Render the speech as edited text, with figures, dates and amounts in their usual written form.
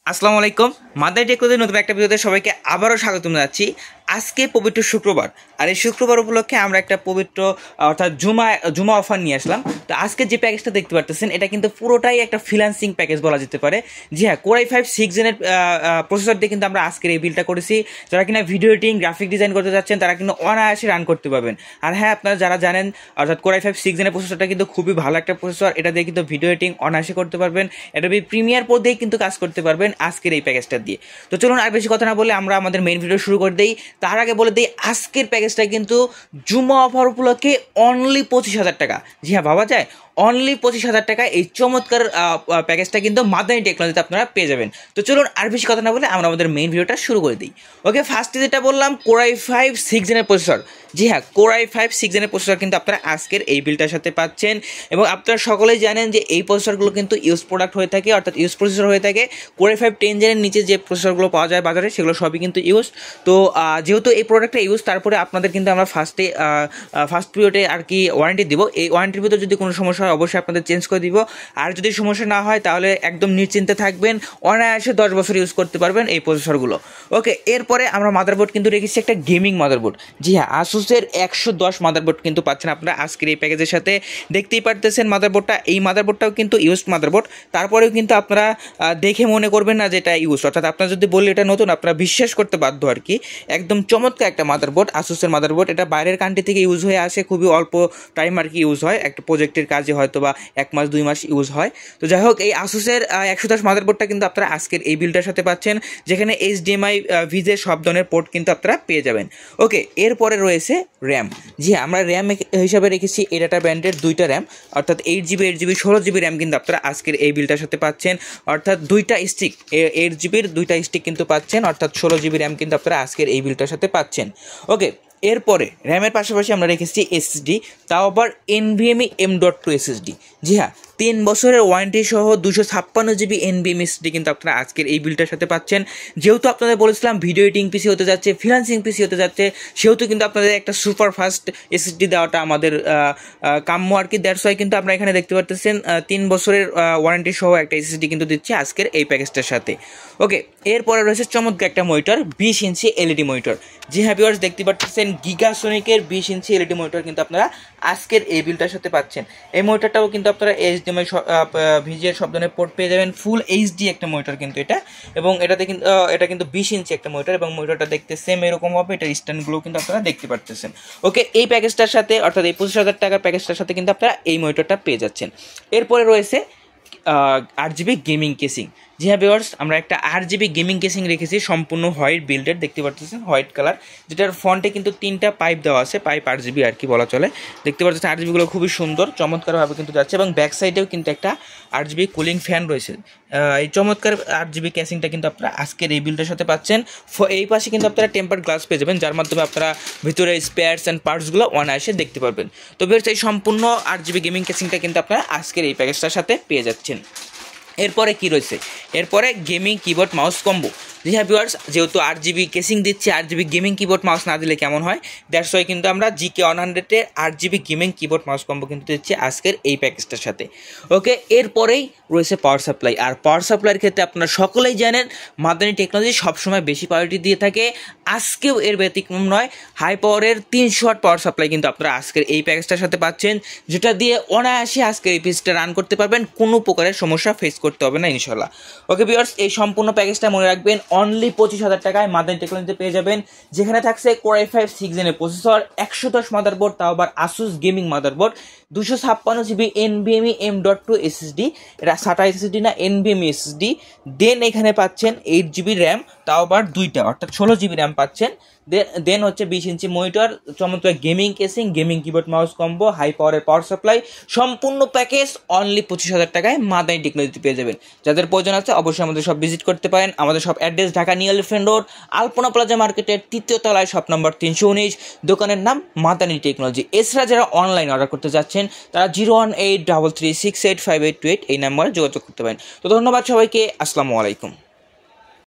আসসালামু আলাইকুম। মাদার টেকনোলজির নতুন একটা ভিডিওতে সবাইকে আবারও স্বাগতম জানাচ্ছি। আজকে পবিত্র শুক্রবার, আর এই শুক্রবার উপলক্ষে আমরা একটা পবিত্র অর্থাৎ জুমা অফার নিয়ে আসলাম। তো আজকে যে প্যাকেজটা দেখতে পারতেছেন এটা কিন্তু পুরোটাই একটা ফ্রিল্যান্সিং প্যাকেজ বলা যেতে পারে। জি হ্যাঁ, কোর i5 6 জেনের প্রসেসর দিয়ে কিন্তু আমরা আজকের এই বিলটা করেছি। যারা কিনা ভিডিও এডিটিং, গ্রাফিক ডিজাইন করতে যাচ্ছেন তারা কিন্তু অনায়াসে রান করতে পারবেন। আর হ্যাঁ, আপনারা যারা জানেন অর্থাৎ কোর i5 6 জেনের প্রসেসরটা কিন্তু খুবই ভালো একটা প্রসেসর। এটা দিয়ে কিন্তু ভিডিও এডিটিং অনায়াসে করতে পারবেন। এটা প্রিমিয়ার প্রো দিয়েই কিন্তু কাজ করতে পারবেন আজকের এই প্যাকেজটা দিয়ে। তো চলুন আর বেশি কথা না বলে আমরা আমাদের মেইন ভিডিও শুরু করে দিই। তার আগে বলে দিই আজকের প্যাকেজটা কিন্তু জুমা অফার উপলক্ষে অনলি 25,000 টাকা। জি হ্যাঁ, ভাবা যায় অনলি 25,000 টাকা এই চমৎকার প্যাকেজটা কিন্তু মাদানী টেকনোলজিতে আপনারা পেয়ে যাবেন। তো চলুন আর বেশি কথা না বলে আমরা আমাদের মেইন ভিডিওটা শুরু করে দিই। ওকে, ফার্স্টে যেটা বললাম কোর i5 6 জেনের প্রসেসর। জি হ্যাঁ, কোর i5 6 জেনের প্রসেসর কিন্তু আপনারা আজকের এই বিলটার সাথে পাচ্ছেন। এবং আপনারা সকলেই জানেন যে এই প্রসেসরগুলো কিন্তু ইউজ প্রোডাক্ট হয়ে থাকে, অর্থাৎ ইউজ প্রসেসর হয়ে থাকে। কোর i5 10 জেনের নিচে যে প্রসেসরগুলো পাওয়া যায় বাজারে সেগুলো সবই কিন্তু ইউজ। তো যেহেতু এই প্রোডাক্টটা ইউজ, তারপরে আপনাদের কিন্তু আমরা ফার্স্ট পিরিয়ডে আর কি ওয়ারেন্টি দিব। এই ওয়ারেন্টির ভিতরে যদি কোনো সমস্যা হয় অবশ্যই আপনাদের চেঞ্জ করে দিব। আর যদি সমস্যা না হয় তাহলে একদম নিশ্চিন্তে থাকবেন, অনায়াসে 10 বছর ইউজ করতে পারবেন এই প্রসেসরগুলো। ওকে, এরপরে আমরা মাদারবোর্ড কিন্তু রেখেছি একটা গেমিং মাদারবোর্ড। জি হ্যাঁ, আসুসের 110 মাদারবোর্ড কিন্তু পাচ্ছেন আপনারা আজকের এই প্যাকেজের সাথে। দেখতেই পারতেছেন মাদারবোর্ডটা, এই মাদারবোর্ডটাও কিন্তু ইউজড মাদারবোর্ড। তারপরেও কিন্তু আপনারা দেখে মনে করবেন না যে এটা ইউজ, অর্থাৎ আপনারা যদি বললে এটা নতুন আপনারা বিশ্বাস করতে বাধ্য আর কি। একদম চমৎকার একটা মাদারবোর্ড, আসুসের মাদারবোর্ড। এটা বাইরের কান্ট্রি থেকে ইউজ হয়ে আসে, খুবই অল্প টাইম আর কি ইউজ হয়, একটা প্রজেক্টের কাজে হয়তো বা 1 মাস 2 মাস ইউজ হয়। তো যাই হোক, এই আসুসের 110 মাদারবোর্ডটা কিন্তু আপনারা আজকের এই বিলটার সাথে পাচ্ছেন, যেখানে HDMI ভিজে সব ধরনের পোর্ট কিন্তু আপনারা পেয়ে যাবেন। ওকে, এরপরে রয়েছে র্যাম। জি হ্যাঁ, আমরা র্যাম হিসাবে রেখেছি এডাটা ব্র্যান্ডের 2টা র্যাম, অর্থাৎ 8GB 8GB 16GB র্যাম কিন্তু আপনারা আজকের এই বিলটার সাথে পাচ্ছেন। অর্থাৎ 2টা স্টিক 8GBর 2টা স্টিক কিন্তু পাচ্ছেন, অর্থাৎ 16GB র্যাম কিন্তু আপনারা আজকের এই বিলটার সাথে পাচ্ছেন। ওকে, এরপরে র্যামের পাশাপাশি আমরা রেখেছি SSD, তাও আবার NVMe M.2 SSD। জি হ্যাঁ, 3 বছরের ওয়ারেন্টি সহ 256GB NVMe SSD কিন্তু আপনারা আজকের এই বিলটার সাথে পাচ্ছেন। যেহেতু আপনাদের বলেছিলাম ভিডিও এডিটিং পিসি হতে যাচ্ছে, ফ্রিল্যান্সিং পিসি হতে যাচ্ছে, সেহেতু কিন্তু আপনাদের একটা সুপার ফাস্ট SSD দেওয়াটা আমাদের কাম্য আর কি। দ্যাটস ওয়াই কিন্তু আপনারা এখানে দেখতে পাচ্ছেন 3 বছরের ওয়ারেন্টি সহ একটা SSD কিন্তু দিচ্ছে আজকের এই প্যাকেজটার সাথে। ওকে, এরপরে রয়েছে চমৎকার একটা মনিটর, 20 ইঞ্চি এলইডি মনিটর। জি হ্যাঁ ভিউয়ার্স, দেখতে পাচ্ছেন গিগাসোনিকের 20 ইঞ্চি এলইডি মনিটর কিন্তু আপনারা আজকের এই বিলটার সাথে পাচ্ছেন। এই মনিটরটাও কিন্তু আপনারা HDMI ভিজিএর সব ধরনের পোর্ট পেয়ে যাবেন, ফুল HD একটা মনিটর কিন্তু এটা। এবং এটা কিন্তু 20 ইঞ্চি একটা মনিটর, এবং মনিটরটা দেখতে সেম এরকম হবে, এটার স্ট্যান্ডগুলো কিন্তু আপনারা দেখতে পাচ্ছেন। ওকে, এই প্যাকেজটার সাথে অর্থাৎ এই 25,000 টাকার প্যাকেজটার সাথে কিন্তু আপনারা এই মনিটরটা পেয়ে যাচ্ছেন। এরপরে রয়েছে 8GB গেমিং কেসিং। জি হ্যাঁ ভিউয়ার্স, আমরা একটা 8GB গেমিং কেসিং রেখেছি, সম্পূর্ণ হোয়াইট বিল্ডের, দেখতে পাচ্ছেন হোয়াইট কালার, যেটার ফ্রন্টে কিন্তু 3টা পাইপ দেওয়া আছে, পাইপ 8GB আর কি বলা চলে। দেখতে পাচ্ছেন 8GBগুলো খুবই সুন্দর চমৎকারভাবে কিন্তু যাচ্ছে, এবং ব্যাক সাইডেও কিন্তু একটা 8GB কুলিং ফ্যান রয়েছে। এই চমৎকার 8GB কেসিংটা কিন্তু আপনারা আজকের এই বিলটার সাথে পাচ্ছেন। এই পাশে কিন্তু আপনারা টেম্পার্ড গ্লাস পেয়ে যাবেন, যার মাধ্যমে আপনারা ভিতরে স্পেয়ারস অ্যান্ড পার্টসগুলো অনায়াসে দেখতে পারবেন। তো ভিউয়ার্স, এই সম্পূর্ণ 8GB গেমিং কেসিংটা কিন্তু আপনারা আজকের এই প্যাকেজটার সাথে পেয়ে যাচ্ছেন। এরপরে কি রয়েছে, এরপরে গেমিং কিবোর্ড মাউস কম্বো। জি হ্যাঁ ভিউয়ার্স, যেহেতু 8GB কেসিং দিচ্ছি, 8GB গেমিং কিবোর্ড মাউস না দিলে কেমন হয়, দ্যাটস ওয়াই কিন্তু আমরা GK100-এর 8GB gaming keyboard mouse combo কিন্তু দিচ্ছি আজকের এই প্যাকেজটার সাথে। ওকে, এরপরেই রয়েছে পাওয়ার সাপ্লাই। আর পাওয়ার সাপ্লাইয়ের ক্ষেত্রে আপনারা সকলেই জানেন মাদানী টেকনোলজি সবসময় বেশি প্রায়োরিটি দিয়ে থাকে, আজকেও এর ব্যতিক্রম নয়। হাই পাওয়ারের 300 ওয়াট পাওয়ার সাপ্লাই কিন্তু আপনারা আজকের এই প্যাকেজটার সাথে পাচ্ছেন, যেটা দিয়ে অনায়াসে আজকের এই পিসটা রান করতে পারবেন, কোনো প্রকারের সমস্যা ফেস করতে হবে না ইনশাল্লাহ। ওকে ভিউয়ার্স, এই সম্পূর্ণ প্যাকেজটা মনে রাখবেন অনলি 25,000 টাকায় মাদানী টেকনোলজিতে পেয়ে যাবেন, যেখানে থাকছে কোর i5 6 জেনের প্রসেসর, 110 মাদারবোর্ড, তাও আবার Asus gaming motherboard, 256GB NVMe M.2 SSD, এটা SATA SSD না NVMe SSD। দেন এখানে পাচ্ছেন 8GB র্যাম, তাও আবার 2টা, অর্থাৎ 16GB র্যাম পাচ্ছেন। দেন হচ্ছে 20 ইঞ্চি মনিটর, চমৎকার gaming casing, gaming keyboard mouse combo, high পাওয়ারের পাওয়ার সাপ্লাই, সম্পূর্ণ প্যাকেজ অনলি 25,000 টাকায় মাদানী টেকনোলজিতে পেয়ে যাবেন। যাদের প্রয়োজন আছে অবশ্যই আমাদের সব ভিজিট করতে পারেন। আমাদের সব address Dhaka New Elephant Road, Alpana Plaza মার্কেটের 3য় তলায়, শপ নম্বর 319, দোকানের নাম মাদানী টেকনোলজি। এছাড়া যারা অনলাইন অর্ডার করতে যাচ্ছেন তারা 01833685828 এই নাম্বারে যোগাযোগ করতে পারেন। তো ধন্যবাদ সবাইকে, আসসালামু আলাইকুম।